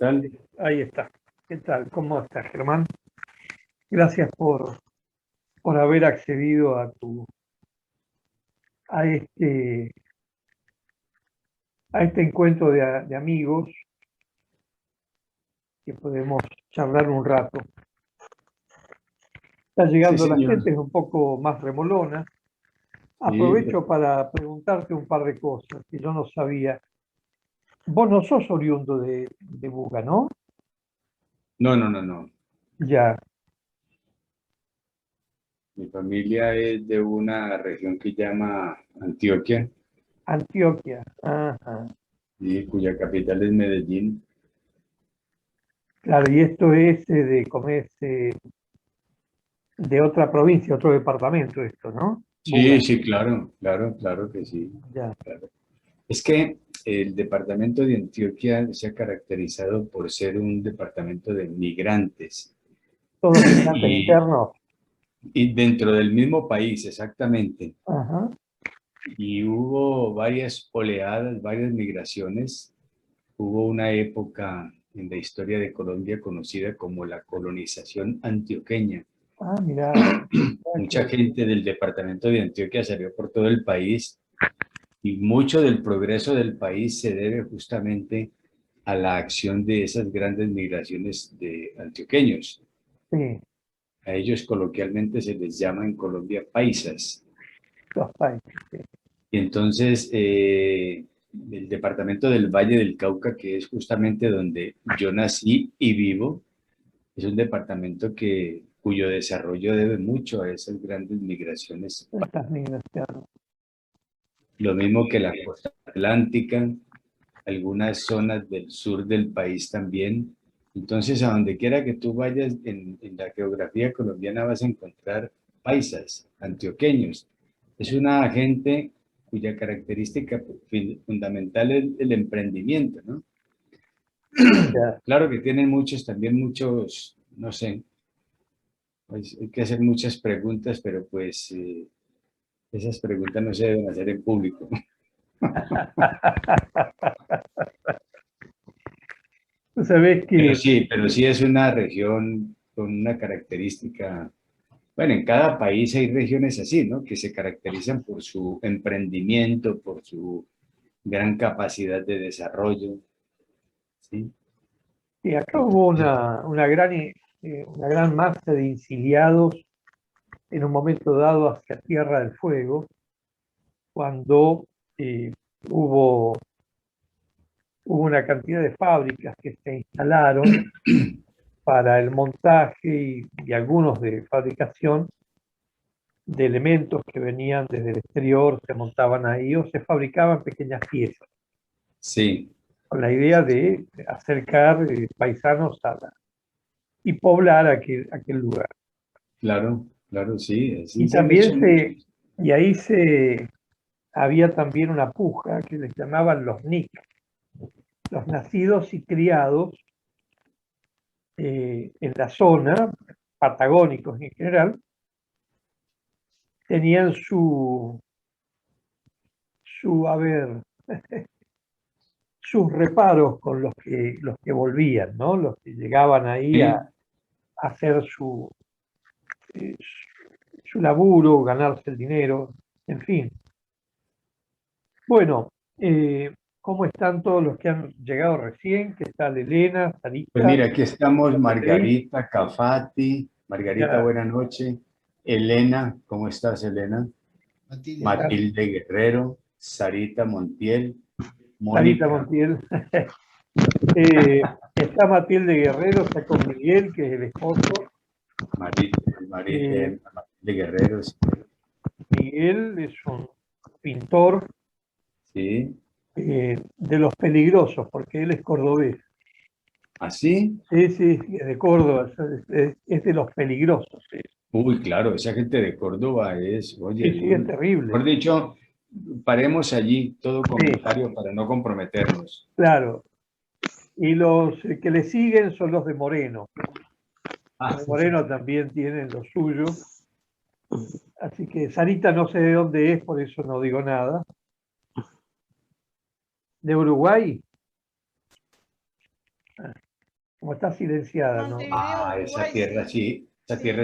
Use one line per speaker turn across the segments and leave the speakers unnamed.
tal?
Ahí está. ¿Qué tal? ¿Cómo estás, Germán? Gracias por haber accedido a este, a este encuentro de amigos que podemos charlar un rato. Está
Sí,
llegando la
señor.
gente, es un poco más remolona.
Sí.
Aprovecho para preguntarte un par de cosas que yo no sabía. Vos no sos oriundo de Buga, ¿no?
No, no, no, no.
Ya,
Mi familia es de una región que llama Antioquia,
Antioquia. Ajá.
y cuya capital es Medellín.
Claro, y esto es de otra provincia, otro departamento, esto, ¿no?
Sí,
Buga.
sí, claro, claro, claro que sí.
Ya.
Claro. Es que el departamento de Antioquia se ha caracterizado por ser un departamento de migrantes
Todos migrantes
y,
internos.
y dentro del mismo país, exactamente.
Ajá.
Y hubo varias oleadas, varias migraciones. Hubo una época en la historia de Colombia conocida como la colonización antioqueña.
Ah, mira,
Mucha gente del departamento de Antioquia salió por todo el país y mucho del progreso del país se debe justamente a la acción de esas grandes migraciones de antioqueños.
sí,
A ellos coloquialmente se les llama en Colombia paisas.
los países. Sí.
Y entonces el departamento del Valle del Cauca, que es justamente donde yo nací y vivo, es un departamento cuyo desarrollo debe mucho a esas grandes migraciones.
Estas migraciones.
Lo mismo que la costa atlántica, algunas zonas del sur del país también. Entonces, a donde quiera que tú vayas en la geografía colombiana vas a encontrar paisas, antioqueños. Es una gente cuya característica fundamental es el emprendimiento, ¿no?
Ya.
Claro que tienen muchos, también muchos, no sé, pues hay que hacer muchas preguntas, pero pues esas preguntas no se deben hacer en público.
Tú sabés que,
Pero sí es una región con una característica. Bueno, en cada país hay regiones así, ¿no? Que se caracterizan por su emprendimiento, por su gran capacidad de desarrollo, ¿sí?
que acá hubo una gran masa de exiliados en un momento dado hacia Tierra del Fuego, cuando eh, hubo, hubo una cantidad de fábricas que se instalaron para el montaje y algunos de fabricación de elementos que venían desde el exterior, se montaban ahí o se fabricaban pequeñas piezas,
Sí,
con la idea de acercar paisanos y poblar aquel lugar.
claro, claro, sí, así
Y
se han hecho
también
muchos.
y ahí había también una puja que les llamaban los NIC, los nacidos y criados en la zona, patagónicos en general, tenían a ver, sus reparos con los que volvían, ¿no? Los que llegaban ahí a
Sí.
hacer eh, su laburo, ganarse el dinero, en fin. Bueno, ¿cómo están todos los que han llegado recién? ¿Qué tal Elena,
Pues
Sarita,
mira, aquí estamos
Beatriz?
Margarita Cafati. Margarita,
Ya,
buena noche. Elena, ¿cómo estás, Elena?
¿qué tal?
Matilde Guerrero, Sarita Montiel,
Sarita
Mónica,
Montiel. Está Matilde Guerrero, está con Miguel, que es el esposo.
Matilde
Eh,
Guerrero, sí.
Miguel es un pintor
Sí.
de los peligrosos, porque él es cordobés.
¿Así?
Sí, sí, sí, es de Córdoba, es de los peligrosos. Sí,
Uy, claro, esa gente de Córdoba
sí,
oye,
sí, es terrible.
por dicho, paremos allí todo
Sí,
comentario para no comprometernos.
claro. Y los que le siguen son los de Moreno. Los
Ah,
de Moreno también tienen lo suyo. Así que Sarita no sé de dónde es, por eso no digo nada. ¿De Uruguay? como está silenciada, ¿no?
Montevideo,
Ah,
Uruguay,
esa
sí.
tierra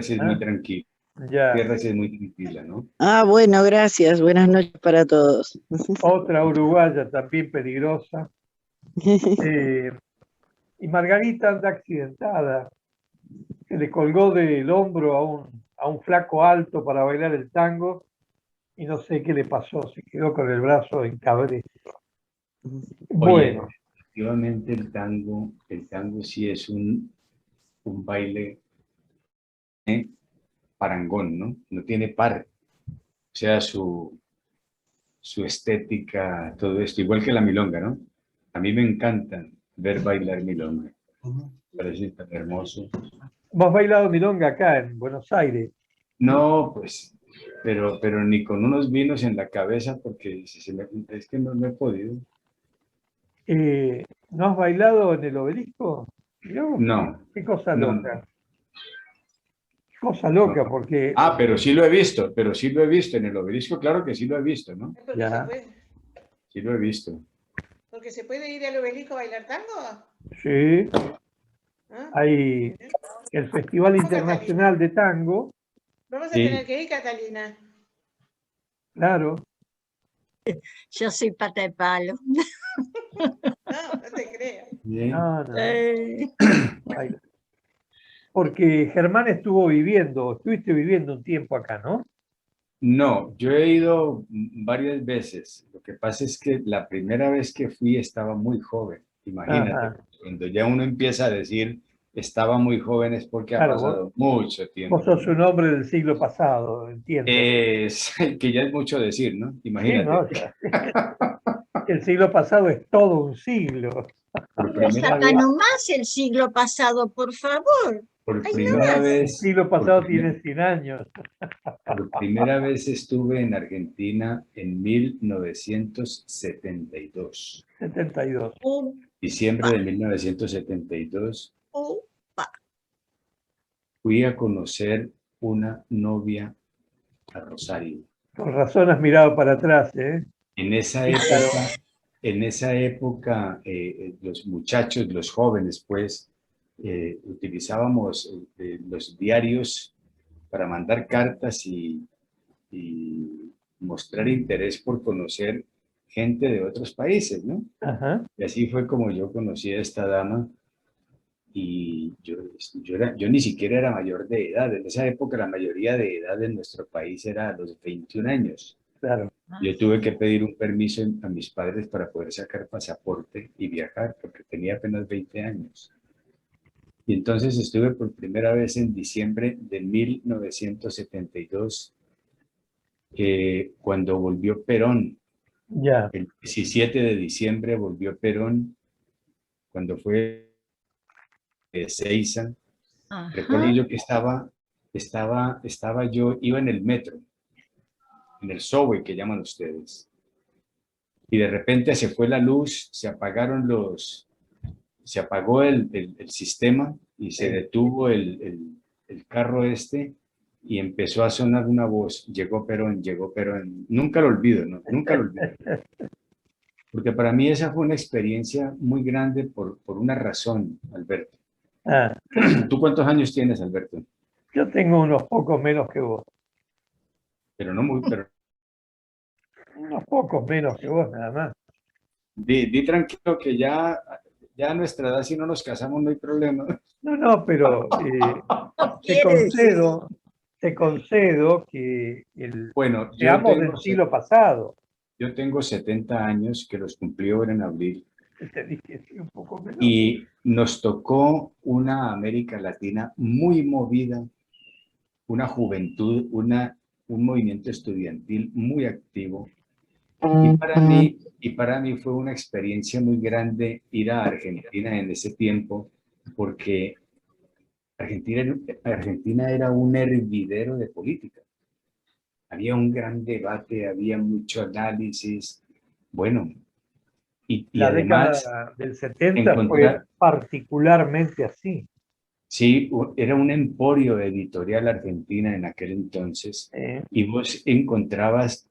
sí es
Ah,
muy tranquila.
ya.
Tierra sí es muy tranquila, ¿no?
Ah, bueno, gracias. Buenas noches para todos.
Otra uruguaya también peligrosa. Y Margarita anda accidentada. Se le colgó del hombro a un flaco alto para bailar el tango y no sé qué le pasó, se quedó con el brazo en cabré.
Oye,
Bueno,
efectivamente el tango sí es un baile parangón, ¿no? No tiene par. O sea, su estética, todo esto, igual que la milonga, ¿no? A mí me encanta ver bailar milonga. Parece tan hermoso.
vos has bailado milonga acá en Buenos Aires.
No, pues, pero ni con unos vinos en la cabeza, porque es que no he podido.
¿No has bailado en el Obelisco? Mirá vos,
No,
qué cosa
no, no.
loca. Qué cosa loca,
No.
porque
Ah, pero sí lo he visto en el obelisco, claro que sí lo he visto, ¿no?
Porque
Ya.
se puede,
Sí lo he visto.
porque se puede ir al obelisco a bailar tango.
sí,
¿Ah?
hay el Festival Internacional de Tango,
Vamos a
Sí.
tener que ir, Catalina.
claro,
Yo soy pata de palo.
No, no te creo.
Bien.
no, no,
Eh,
baila. Porque Germán estuviste viviendo un tiempo acá, ¿no?
No, yo he ido varias veces. Lo que pasa es que la primera vez que fui estaba muy joven. Imagínate,
Ajá.
cuando ya uno empieza a decir estaba muy joven es porque ha
Claro,
pasado mucho
vos
tiempo.
sos un hombre del siglo pasado, entiendo.
Es que ya es mucho decir, ¿no?
Sí,
Imagínate.
no, ya. El siglo pasado es todo un siglo.
Por
no es
primera
acá
vez,
nomás el siglo pasado, por favor.
por
Ay,
primera
El
vez,
siglo
por
pasado
primer-
tiene 100 años.
por primera vez estuve en Argentina en 1972.
72.
Diciembre de 1972,
Upa.
fui a conocer una novia a Rosario.
Con razón has mirado para atrás, ¿eh?
En esa
Claro.
época, los muchachos, los jóvenes, pues, utilizábamos los diarios para mandar cartas y mostrar interés por conocer gente de otros países, ¿no?
Ajá.
Y así fue como yo conocí a esta dama y yo ni siquiera era mayor de edad. En esa época la mayoría de edad en nuestro país era a los 21 años.
Claro.
Yo tuve que pedir un permiso a mis padres para poder sacar pasaporte y viajar porque tenía apenas 20 años. Y entonces estuve por primera vez en diciembre de 1972, cuando volvió Perón.
Ya.
El 17 de diciembre volvió Perón, cuando fue Ezeiza. Recuerdo
Ajá.
yo que iba en el metro, en el subway que llaman ustedes, y de repente se fue la luz, se apagó el sistema y se
Sí.
detuvo el carro y empezó a sonar una voz, llegó Perón, nunca lo olvido, ¿no? Nunca lo olvido. Porque para mí esa fue una experiencia muy grande por una razón, Alberto.
Ah,
¿Tú cuántos años tienes, Alberto?
yo tengo unos pocos menos que vos.
Pero no muy, pero
Unos pocos menos que vos, nada más.
di tranquilo que ya a nuestra edad, si no nos casamos, no hay problema.
No, no, pero te
Quiere decir,
concedo que
Bueno,
seamos del siglo pasado.
yo tengo 70 años, que los cumplí ahora en abril,
Te dije, sí, un poco menos.
y nos tocó una América Latina muy movida, una juventud, un movimiento estudiantil muy activo. Y para mí fue una experiencia muy grande ir a Argentina en ese tiempo, porque Argentina era un hervidero de política. Había un gran debate, había mucho análisis. Bueno, y
La
además
década del 70 fue
encontrar,
particularmente así.
sí, era un emporio editorial Argentina en aquel entonces,
¿Eh?
y vos encontrabas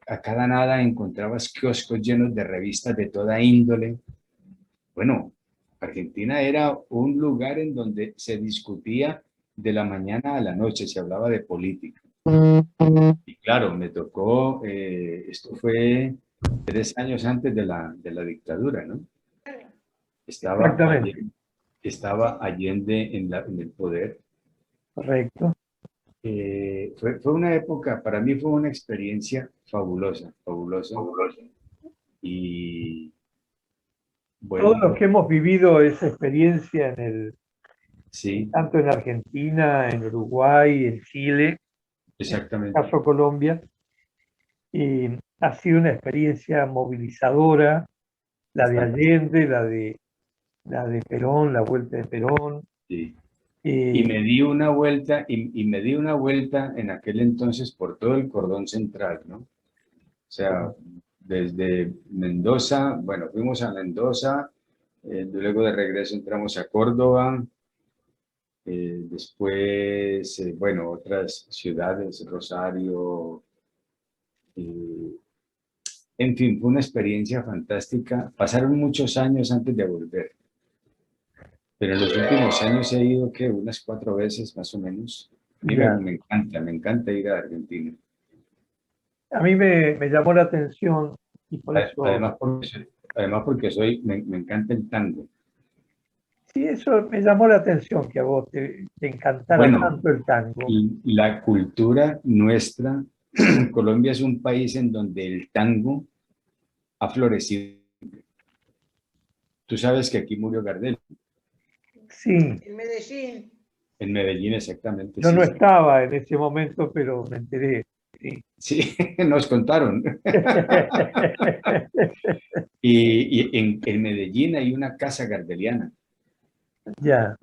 a cada nada encontrabas kioscos llenos de revistas de toda índole. Bueno, Argentina era un lugar en donde se discutía de la mañana a la noche, se hablaba de política. Y claro, me tocó, esto fue 3 años antes de la dictadura, ¿no? Estaba
Exactamente,
Allende, estaba Allende en el poder.
correcto.
Fue una época, para mí fue una experiencia fabulosa, fabulosa. Y
Todos
bueno,
los que hemos vivido esa experiencia
sí,
tanto en Argentina, en Uruguay, en Chile, en el
exactamente.
caso Colombia, ha sido una experiencia movilizadora, la de
Bastante,
Allende, la de Perón, la vuelta de Perón.
sí. Y
eh,
me di una vuelta, y me di una vuelta en aquel entonces por todo el cordón central, ¿no? O sea, desde Mendoza, bueno, fuimos a Mendoza, luego de regreso entramos a Córdoba, después, bueno, otras ciudades, Rosario, eh, en fin, fue una experiencia fantástica. Pasaron muchos años antes de volver, pero en los últimos años he ido, que unas 4 veces más o menos. A mí
ya.
me encanta ir a Argentina.
A mí me llamó la atención y por eso,
Además porque me encanta el tango.
sí, eso me llamó la atención que a vos te encantara
Bueno,
tanto el tango.
y la cultura nuestra, Colombia es un país en donde el tango ha florecido. Tú sabes que aquí murió Gardel,
Sí,
En Medellín.
en Medellín exactamente,
yo
sí,
no
sí.
estaba en ese momento, pero me enteré. Sí.
Sí, nos contaron. Y en Medellín hay una casa gardeliana.
Ya.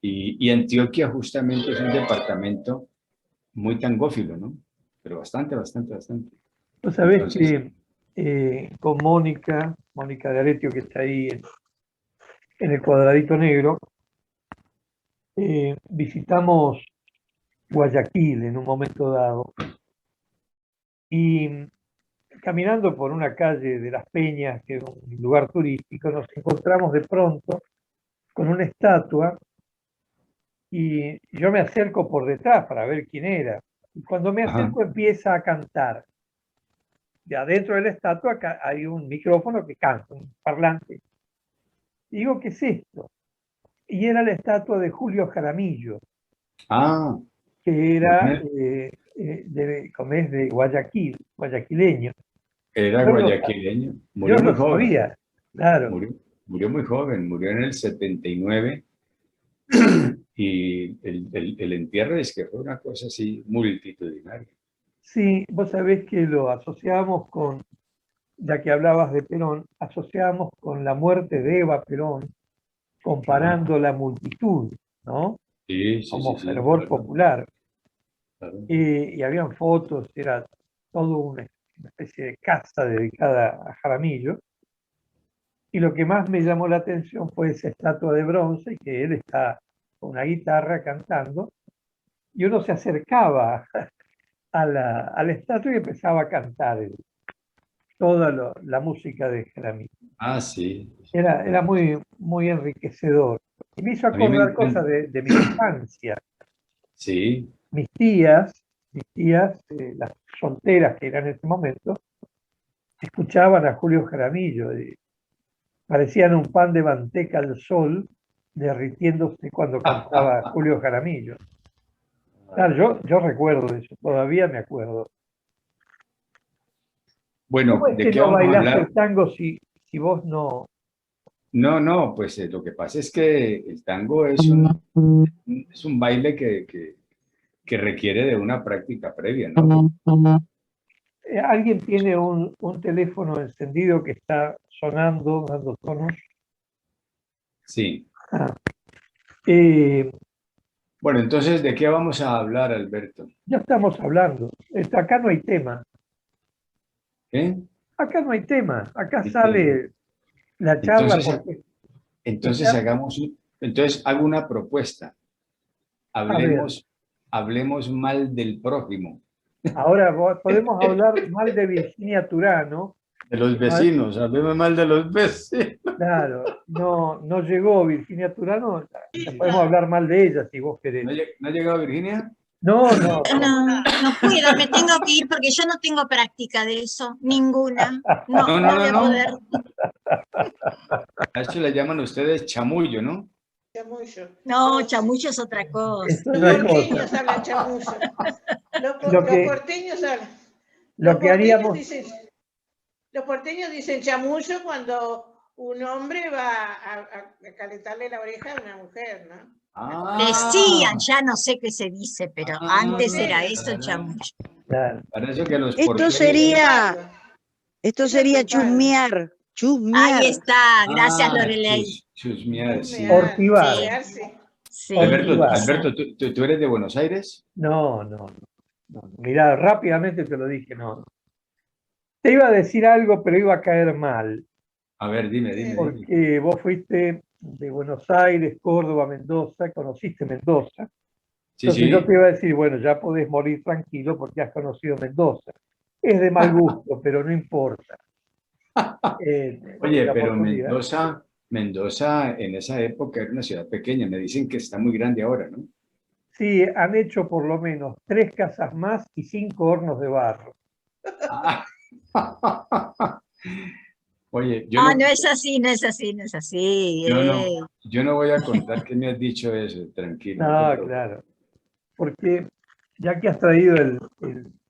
Y Antioquia justamente es un departamento muy tangófilo, ¿no? Pero bastante, bastante, bastante.
Vos sabés
Entonces,
que con Mónica de Aretio, que está ahí en el cuadradito negro, visitamos Guayaquil en un momento dado y caminando por una calle de Las Peñas, que es un lugar turístico, nos encontramos de pronto con una estatua y yo me acerco por detrás para ver quién era. Y cuando me
ajá.
acerco empieza a cantar. De adentro de la estatua hay un micrófono que canta, un parlante. Y digo, ¿qué es esto? Y era la estatua de Julio Jaramillo,
Ah,
que era
bueno,
como es de Guayaquil, guayaquileño.
era
Yo lo,
guayaquileño,
yo
murió muy
lo
joven,
sabía, claro.
murió muy joven, murió en el 79 y el entierro es que fue una cosa así multitudinaria.
Sí, vos sabés que lo asociamos con, ya que hablabas de Perón, asociamos con la muerte de Eva Perón,
Ajá.
comparando la multitud, ¿no?
Sí, sí, sí,
Como
sí,
fervor
claro,
popular.
claro.
Y habían fotos, era todo una especie de casa dedicada a Jaramillo. Y lo que más me llamó la atención fue esa estatua de bronce, que él está con una guitarra cantando, y uno se acercaba a la estatua y empezaba a cantar toda la música de Jaramillo.
Ah, sí.
Era muy, muy enriquecedor. Y me hizo
A mí me
acordar cosas
encanta.
de mi infancia.
Sí.
Mis tías, las solteras que eran en ese momento, escuchaban a Julio Jaramillo. Y parecían un pan de manteca al sol derritiéndose cuando cantaba Julio Jaramillo. Claro, yo recuerdo eso, todavía me acuerdo.
Bueno,
¿Cómo es
¿de
que
qué
no
vamos a
bailaste
hablar?
el tango si vos no?
No, no, pues lo que pasa es que el tango es un baile que requiere de una práctica previa, ¿no?
¿Alguien tiene un teléfono encendido que está sonando, dando tonos?
Sí.
Ah, eh,
Bueno, entonces, ¿de qué vamos a hablar, Alberto?
ya estamos hablando. Acá no hay tema.
¿Eh?
Acá no hay tema. Acá
Hay tema.
sale la charla
Entonces,
porque,
entonces entonces hago una propuesta.
a ver,
Hablemos mal del prójimo.
ahora podemos hablar mal de Virginia Turano
De los vecinos, hablemos mal de los vecinos.
Claro, no llegó Virginia Turano, podemos hablar mal de ella si vos querés.
¿No ha llegado Virginia?
No,
No puedo, me tengo que ir porque yo no tengo práctica de eso, ninguna. No voy a poder.
A eso le llaman ustedes chamullo, ¿no?
Chamullo.
No, chamullo es otra cosa.
es
Los
otra
porteños
cosa.
hablan chamullo. Los
Lo que-
porteños hablan.
Lo que haríamos,
Los porteños dicen chamullo cuando un hombre va a calentarle la oreja a una mujer, ¿no?
Decían, ya no sé qué se dice, pero antes era eso
claro.
chamullo.
claro,
Parece que los
Esto
porteños...
sería, esto
Es
sería
el compadre.
chusmear, chusmear.
Ahí está, gracias Lorelei.
Chusmear, sí.
Ortivar.
Sí.
Alberto, ¿tú eres de Buenos Aires?
no. Mirá, rápidamente te lo dije, no. Te iba a decir algo, pero iba a caer mal,
A ver, dime.
porque vos fuiste de Buenos Aires, Córdoba, Mendoza, conociste Mendoza.
Sí,
Entonces
sí.
yo te iba a decir, bueno, ya podés morir tranquilo porque has conocido Mendoza. Es de mal gusto, pero no importa.
Oye,
la
pero
oportunidad.
Mendoza en esa época era una ciudad pequeña. Me dicen que está muy grande ahora, ¿no?
Sí, han hecho por lo menos 3 casas más y 5 hornos de barro.
Ah. Oye, yo
No es así, no es así, no es así.
yo no voy a contar que me has dicho eso, tranquilo.
No, claro. Porque ya que has traído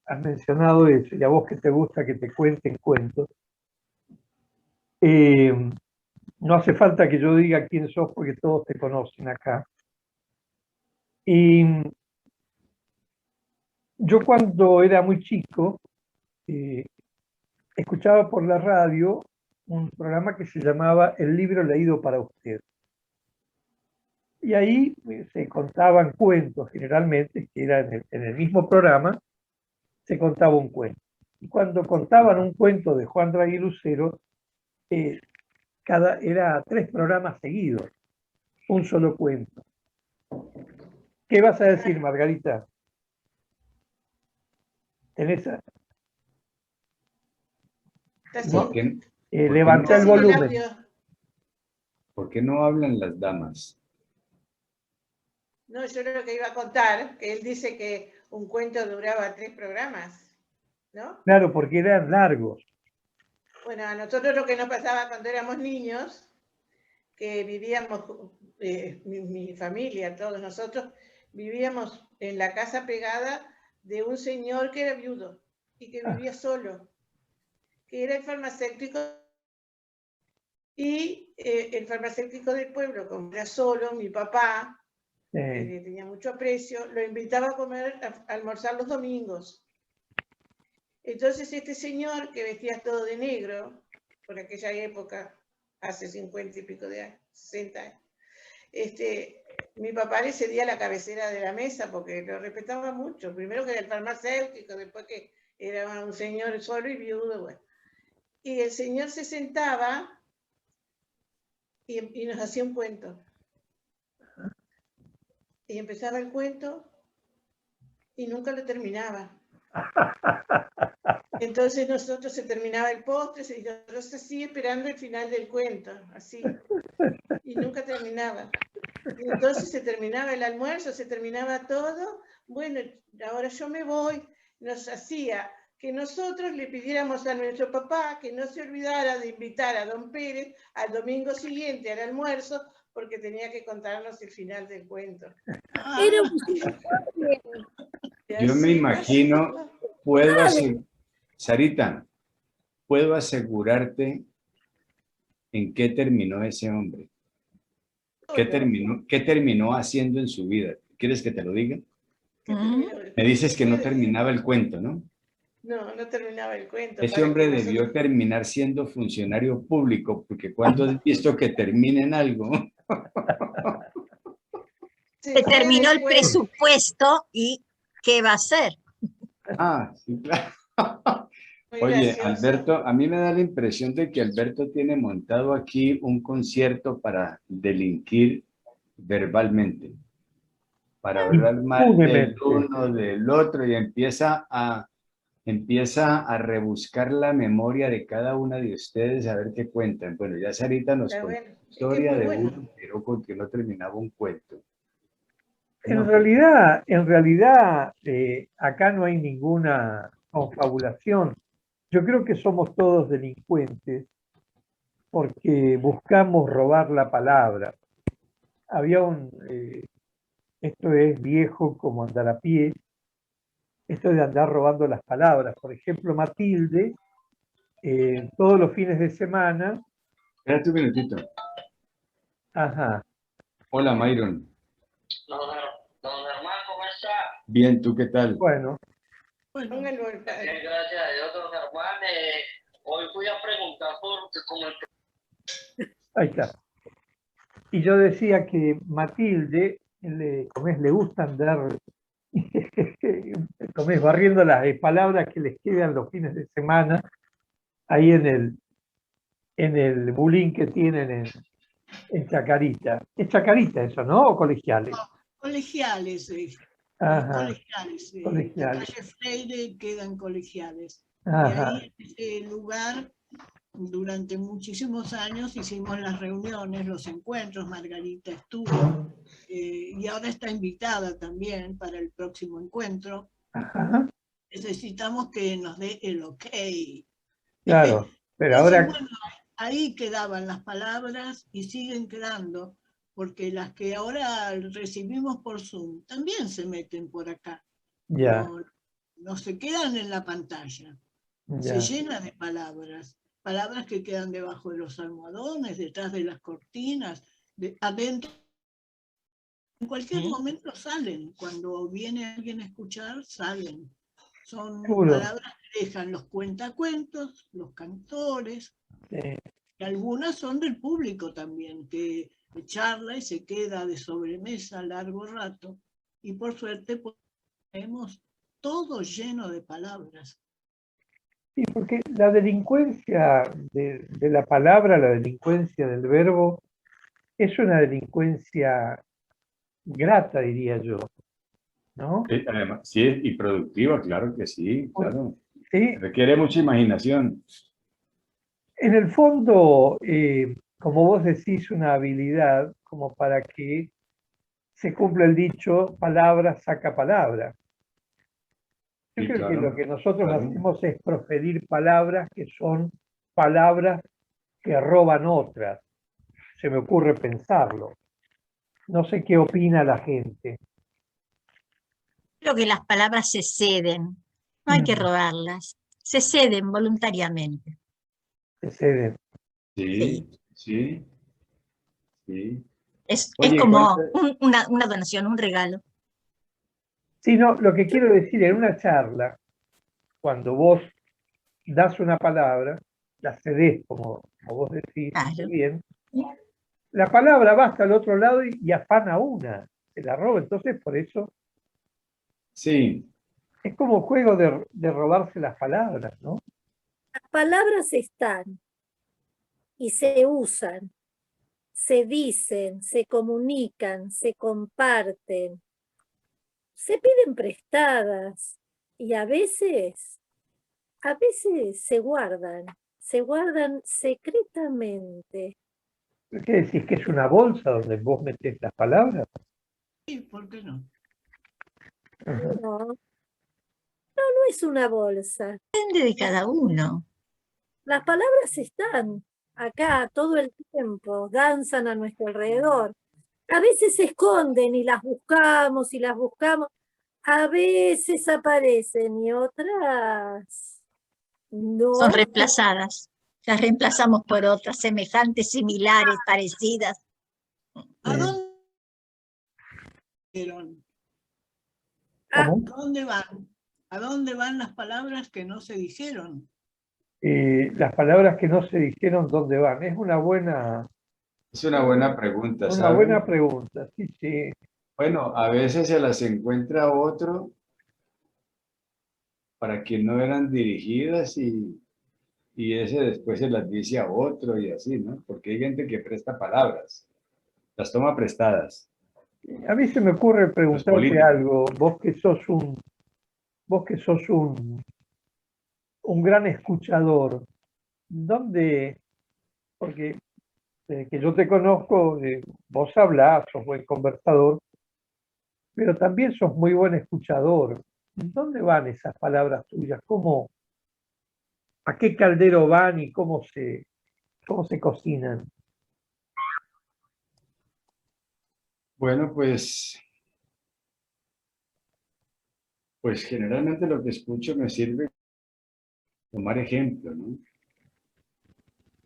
has mencionado eso, y a vos que te gusta que te cuenten cuentos, no hace falta que yo diga quién sos porque todos te conocen acá. Y yo cuando era muy chico, escuchaba por la radio un programa que se llamaba El libro leído para usted. Y ahí se contaban cuentos, generalmente, que era en el mismo programa, se contaba un cuento. Y cuando contaban un cuento de Juan Draghi Lucero, era 3 programas seguidos, un solo cuento. ¿Qué vas a decir, Margarita? ¿Tenés
¿Por qué,
levanta el volumen?
¿Por qué no hablan las damas?
No, yo lo que iba a contar, que él dice que un cuento duraba 3 programas, ¿no?
Claro, porque eran largos.
Bueno, a nosotros lo que nos pasaba cuando éramos niños, que vivíamos, mi familia, todos nosotros, vivíamos en la casa pegada de un señor que era viudo y que vivía solo, que era el farmacéutico. Y el farmacéutico del pueblo, como era solo, mi papá, que le tenía mucho aprecio, lo invitaba a comer, a almorzar los domingos. Entonces este señor, que vestía todo de negro, por aquella época, hace 50 y pico de años, 60 años, mi papá le cedía la cabecera de la mesa porque lo respetaba mucho. Primero que era el farmacéutico, después que era un señor solo y viudo. Bueno. Y el señor se sentaba y nos hacía un cuento. Y empezaba el cuento y nunca lo terminaba. Entonces nosotros se terminaba el postre y nosotros así esperando el final del cuento, así. Y nunca terminaba. Y entonces se terminaba el almuerzo, se terminaba todo. Bueno, ahora yo me voy. Nos hacía que nosotros le pidiéramos a nuestro papá que no se olvidara de invitar a don Pérez al domingo siguiente al almuerzo porque tenía que contarnos el final del cuento.
Yo me imagino, Sarita, puedo asegurarte en qué terminó ese hombre. ¿Qué terminó haciendo en su vida? ¿Quieres que te lo diga? Me dices que no terminaba el cuento, ¿no?
No terminaba el cuento.
Ese hombre debió terminar siendo funcionario público, porque cuando has visto que terminen algo.
Se terminó el presupuesto y ¿qué va a hacer?
Sí, claro. Oye, Alberto, a mí me da la impresión de que Alberto tiene montado aquí un concierto para delinquir verbalmente, para hablar mal del uno, del otro, y empieza a empieza a rebuscar la memoria de cada una de ustedes a ver qué cuentan. Bueno, ya Sarita nos
Está
contó
bueno.
la historia
muy
de
bueno.
uno, pero porque no terminaba un cuento.
En
No,
realidad, acá no hay ninguna confabulación. Yo creo que somos todos delincuentes porque buscamos robar la palabra. Había esto es viejo como andar a pie, esto de andar robando las palabras. Por ejemplo, Matilde, todos los fines de semana,
espérate un minutito.
ajá,
Hola, Myron.
Don Germán, ¿cómo está?
Bien, ¿tú qué tal?
bueno,
Póngalo
Bien, gracias a Dios, don Germán. Hoy fui a preguntar porque como el...
ahí está. Y yo decía que Matilde, le gusta andar, barriendo las palabras que les quedan los fines de semana, ahí en el bulín que tienen en Chacarita. Es Chacarita eso, ¿no? ¿O Colegiales?
Colegiales,
Ajá,
colegiales. La
Colegiales.
calle Freire quedan colegiales.
Ajá.
Y ahí en ese lugar, durante muchísimos años, hicimos las reuniones, los encuentros, Margarita estuvo, y ahora está invitada también para el próximo encuentro.
Ajá.
Necesitamos que nos dé el ok.
Claro, pero
Entonces,
ahora...
bueno, ahí quedaban las palabras y siguen quedando, porque las que ahora recibimos por Zoom también se meten por acá.
Ya,
No se quedan en la pantalla, se
ya.
llena de palabras, palabras que quedan debajo de los almohadones, detrás de las cortinas, adentro. En cualquier momento salen, cuando viene alguien a escuchar, salen. Son
Seguro.
palabras que dejan los cuentacuentos, los cantores, y algunas son del público también, que charla y se queda de sobremesa largo rato, y por suerte tenemos todo lleno de palabras.
Sí, porque la delincuencia de la palabra, la delincuencia del verbo, es una delincuencia grata, diría yo, ¿no?
Además, sí, y productiva, claro que sí, claro.
Sí,
Requiere mucha imaginación.
en el fondo, como vos decís, una habilidad como para que se cumpla el dicho, palabra saca palabra. Yo
Sí,
creo que
claro,
lo que nosotros
claro.
hacemos es proferir palabras que son palabras que roban otras. Se me ocurre pensarlo. No sé qué opina la gente.
Creo que las palabras se ceden, no hay que robarlas, se ceden voluntariamente.
Se ceden.
Sí, sí, sí.
Es
Oye,
como una donación, un regalo.
Sí, no, lo que quiero decir, en una charla, cuando vos das una palabra, la cedés, como vos decís,
Claro.
bien, la palabra va hasta el otro lado y afana una, se la roba. Entonces, por eso,
Sí,
es como juego de robarse las palabras, ¿no?
Las palabras están y se usan, se dicen, se comunican, se comparten, se piden prestadas y a veces se guardan secretamente.
¿Qué decís? ¿Que es una bolsa donde vos metés las palabras?
Sí, ¿por qué no?
No es una bolsa.
Depende de cada uno.
Las palabras están acá todo el tiempo, danzan a nuestro alrededor. A veces se esconden y las buscamos. A veces aparecen y otras no.
Son reemplazadas. Las reemplazamos por otras semejantes, similares, parecidas.
¿A dónde fueron?
¿Cómo?
¿A dónde van? ¿A dónde van las palabras que no se dijeron?
Las palabras que no se dijeron, ¿dónde van? Es una buena
pregunta,
una
¿sabes?
buena pregunta, sí, sí.
Bueno, a veces se las encuentra otro para que no eran dirigidas y ese después se las dice a otro y así, ¿no? Porque hay gente que presta palabras, las toma prestadas.
A mí se me ocurre preguntarte
políticos.
algo, vos que sos un un gran escuchador. ¿Dónde? Porque desde que yo te conozco, vos hablás, sos buen conversador, pero también sos muy buen escuchador. ¿Dónde van esas palabras tuyas? ¿Cómo, a qué caldero van y cómo se cocinan?
Bueno, pues generalmente lo que escucho me sirve tomar ejemplo, ¿no?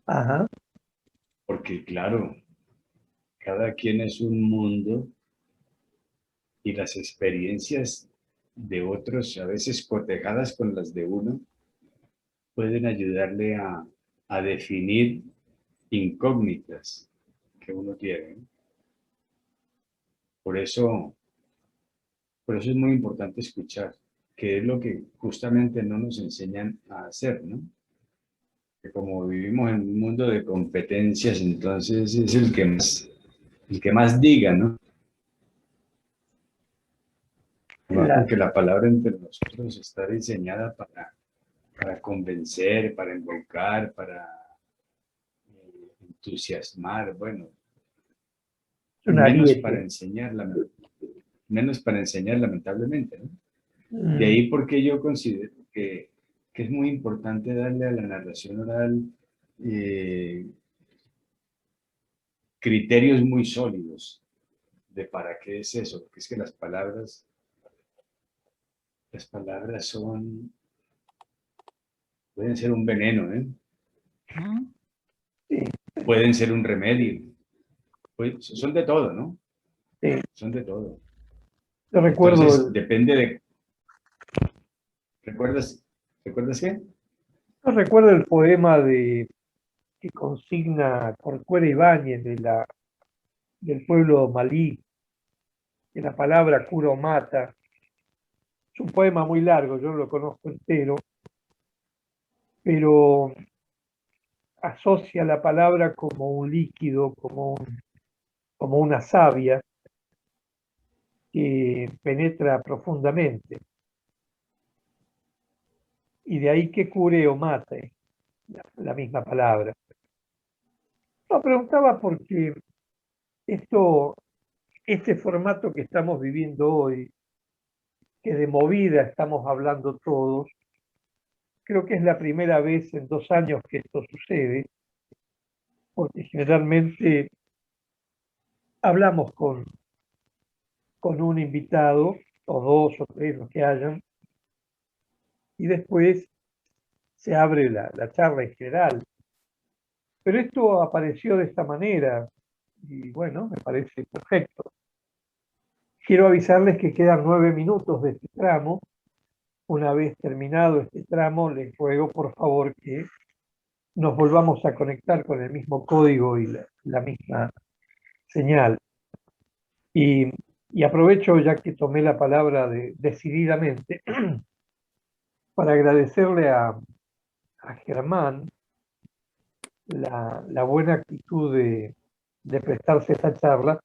Ajá,
Porque claro, cada quien es un mundo y las experiencias de otros, a veces cotejadas con las de uno, pueden ayudarle a definir incógnitas que uno tiene, ¿no? Por eso, por eso es muy importante escuchar, que es lo que justamente no nos enseñan a hacer, ¿no? Que como vivimos en un mundo de competencias, entonces es el que más diga, ¿no? Además,
la,
porque la palabra entre nosotros está diseñada para convencer, para invocar, para entusiasmar, bueno,
es un
menos para
ariete.
enseñar, menos para enseñar lamentablemente, ¿no? De
Mm,
ahí porque yo considero que es muy importante darle a la narración oral eh, criterios muy sólidos de para qué es eso, porque es que las palabras pueden ser un veneno, ¿eh?
¿Mm?
sí,
Pueden ser un remedio, pues, son de todo, ¿no?
sí.
Son de todo.
Yo
Entonces, depende de... ¿Recuerdas, ¿recuerdas qué?
yo recuerdo el poema que consigna Corcuera Ibáñez del pueblo malí, que la palabra cura o mata. Es un poema muy largo, yo no lo conozco entero, pero asocia la palabra como un líquido, como una savia que penetra profundamente. Y de ahí que cure o mate, la misma palabra. No, preguntaba porque esto, este formato que estamos viviendo hoy, que de movida estamos hablando todos, creo que es la primera vez en 2 años que esto sucede, porque generalmente hablamos con un invitado, o dos o tres los que hayan, y después se abre la charla en general. Pero esto apareció de esta manera, y bueno, me parece perfecto. Quiero avisarles que quedan 9 minutos de este tramo. Una vez terminado este tramo, les ruego por favor que nos volvamos a conectar con el mismo código y la misma señal. Y, y aprovecho, ya que tomé la palabra decididamente, para agradecerle a Germán la buena actitud de prestarse esta charla,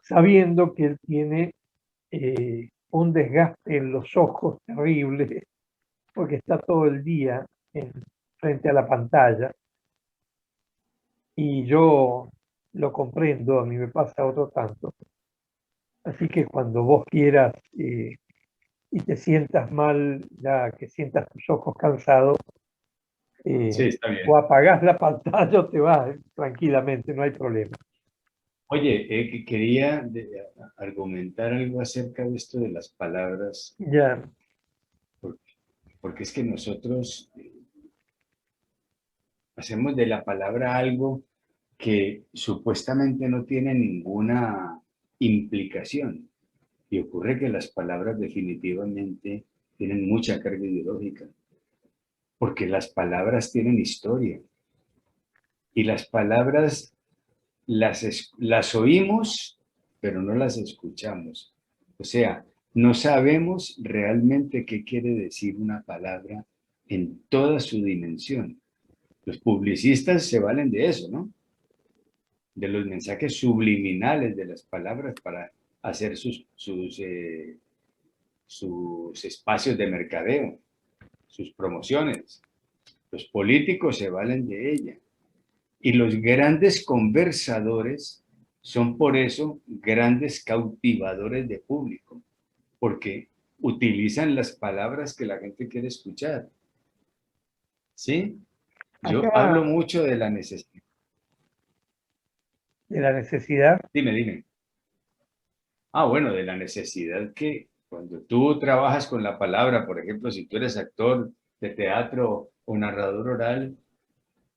sabiendo que él tiene un desgaste en los ojos terrible, porque está todo el día frente a la pantalla. Y yo lo comprendo, a mí me pasa otro tanto. Así que cuando vos quieras y te sientas mal, ya que sientas tus ojos cansados,
Sí, está bien.
o apagás la pantalla o te vas tranquilamente, no hay problema.
Oye, que quería argumentar algo acerca de esto de las palabras,
Ya,
porque es que nosotros hacemos de la palabra algo que supuestamente no tiene ninguna implicación. Y ocurre que las palabras definitivamente tienen mucha carga ideológica, porque las palabras tienen historia. Y las palabras las oímos, pero no las escuchamos. O sea, no sabemos realmente qué quiere decir una palabra en toda su dimensión. Los publicistas se valen de eso, ¿no? De los mensajes subliminales de las palabras para hacer sus espacios de mercadeo. sus promociones. Los políticos se valen de ella. Y los grandes conversadores son por eso grandes cautivadores de público, porque utilizan las palabras que la gente quiere escuchar. ¿Sí? Yo
Acá-
hablo mucho de la necesidad.
De la necesidad.
Dime. Ah, bueno, de la necesidad que cuando tú trabajas con la palabra, por ejemplo, si tú eres actor de teatro o narrador oral,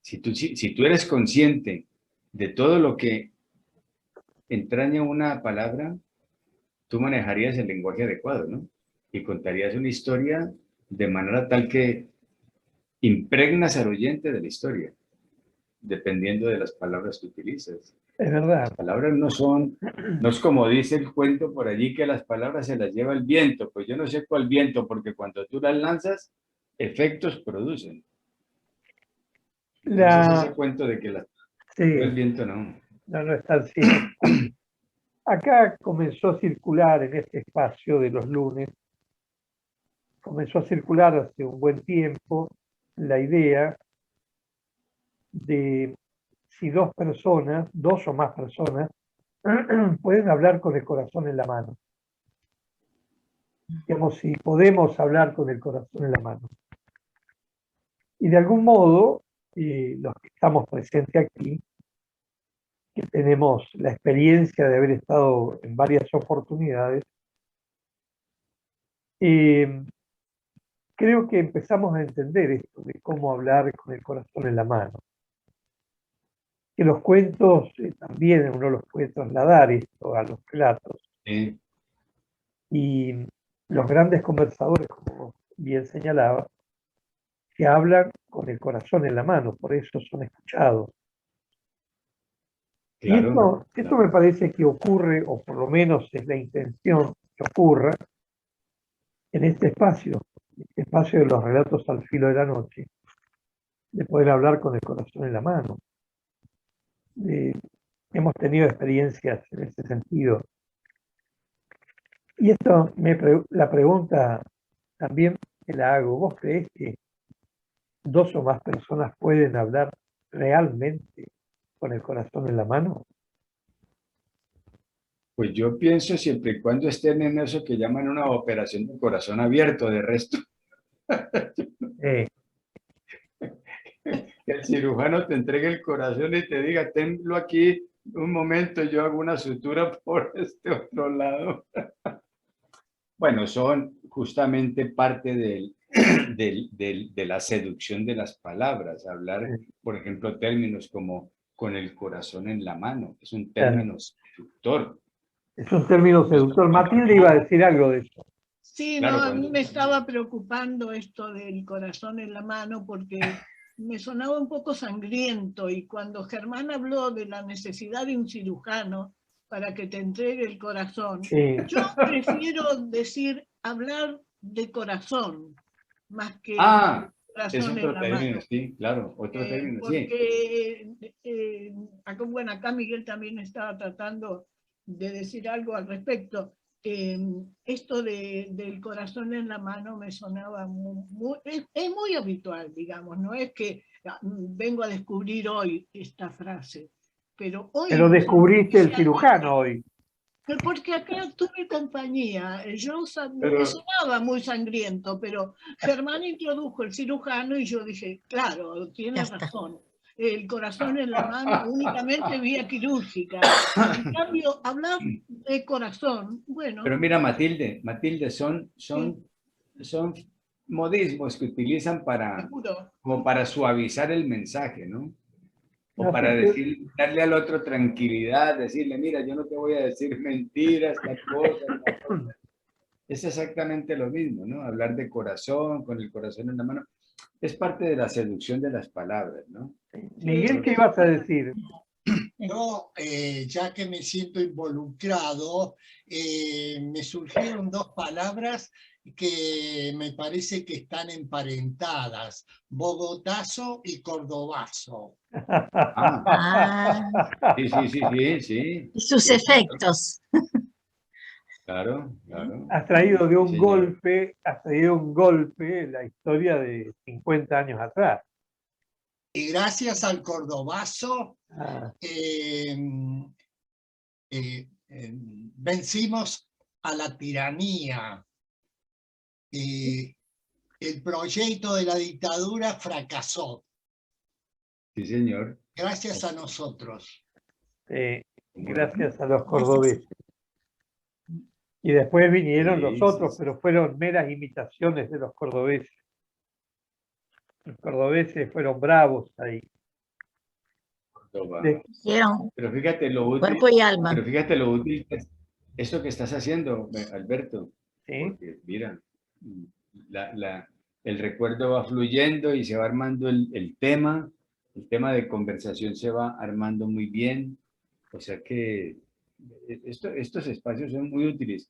si tú eres consciente de todo lo que entraña una palabra, tú manejarías el lenguaje adecuado, ¿no? Y contarías una historia de manera tal que impregnas al oyente de la historia, dependiendo de las palabras que utilizas.
Es verdad.
Las palabras no es como dice el cuento por allí, que las palabras se las lleva el viento. Pues yo no sé cuál viento, porque cuando tú las lanzas, efectos producen. Entonces ese cuento de que el viento no.
No es tan cierto. Acá comenzó a circular en este espacio de los lunes, comenzó a circular hace un buen tiempo la idea de si dos o más personas, pueden hablar con el corazón en la mano. Digamos, si podemos hablar con el corazón en la mano. Y de algún modo, los que estamos presentes aquí, que tenemos la experiencia de haber estado en varias oportunidades, creo que empezamos a entender esto de cómo hablar con el corazón en la mano. Que los cuentos, también uno los puede trasladar esto a los relatos.
Sí.
Y los grandes conversadores, como bien señalaba, que hablan con el corazón en la mano, por eso son escuchados.
Claro,
y esto me parece que ocurre, o por lo menos es la intención que ocurra, en este espacio de los relatos al filo de la noche, de poder hablar con el corazón en la mano. Hemos tenido experiencias en ese sentido. Y esto, la pregunta también que la hago, ¿vos creés que dos o más personas pueden hablar realmente con el corazón en la mano?
Pues yo pienso siempre y cuando estén en eso que llaman una operación de corazón abierto, de resto. Que el cirujano te entregue el corazón y te diga, tenlo aquí un momento, yo hago una sutura por este otro lado. Bueno, son justamente parte de la seducción de las palabras. Hablar, por ejemplo, términos como con el corazón en la mano. Es un término seductor.
Es un término seductor. Matilde iba a decir algo de eso.
Sí,
Claro,
no, a mí me estaba preocupando esto del corazón en la mano porque me sonaba un poco sangriento, y cuando Germán habló de la necesidad de un cirujano para que te entregue el corazón, yo prefiero hablar de corazón más que corazón
es otro
en la
término,
mano.
sí, claro, otro término,
porque, acá Miguel también estaba tratando de decir algo al respecto. Esto del corazón en la mano me sonaba es muy habitual, digamos, no es que vengo a descubrir hoy esta frase, pero hoy...
Pero descubriste el cirujano hoy.
Porque acá tuve compañía, me sonaba muy sangriento, pero Germán introdujo el cirujano y yo dije, claro, tiene razón. El corazón en la mano únicamente vía quirúrgica. En cambio, hablar de corazón, bueno...
Pero mira, Matilde, son modismos que utilizan como para suavizar el mensaje, ¿no? O para darle al otro tranquilidad, decirle, mira, yo no te voy a decir mentiras, tal cosa. Es exactamente lo mismo, ¿no? Hablar de corazón, con el corazón en la mano, es parte de la seducción de las palabras, ¿no?
Miguel, ¿qué ibas a decir?
Yo, ya que me siento involucrado, me surgieron dos palabras que me parece que están emparentadas: bogotazo y cordobazo.
Sí.
Y sus efectos.
Claro, claro.
Has traído de un
Sí, señor.
golpe, has traído un golpe la historia de 50 años atrás.
Y gracias al cordobazo
Ah,
vencimos a la tiranía. El proyecto de la dictadura fracasó.
Sí, señor.
Gracias a nosotros.
gracias a los cordobeses. Y después vinieron
Sí,
los otros,
sí,
pero fueron meras imitaciones de los cordobeses. Los cordobeses fueron bravos ahí.
Córdoba.
Hicieron
Pero fíjate lo útil,
cuerpo y alma.
pero fíjate lo útil que es eso que estás haciendo, Alberto.
¿Sí?
Porque mira, el recuerdo va fluyendo y se va armando el tema de conversación se va armando muy bien. O sea que estos espacios son muy útiles.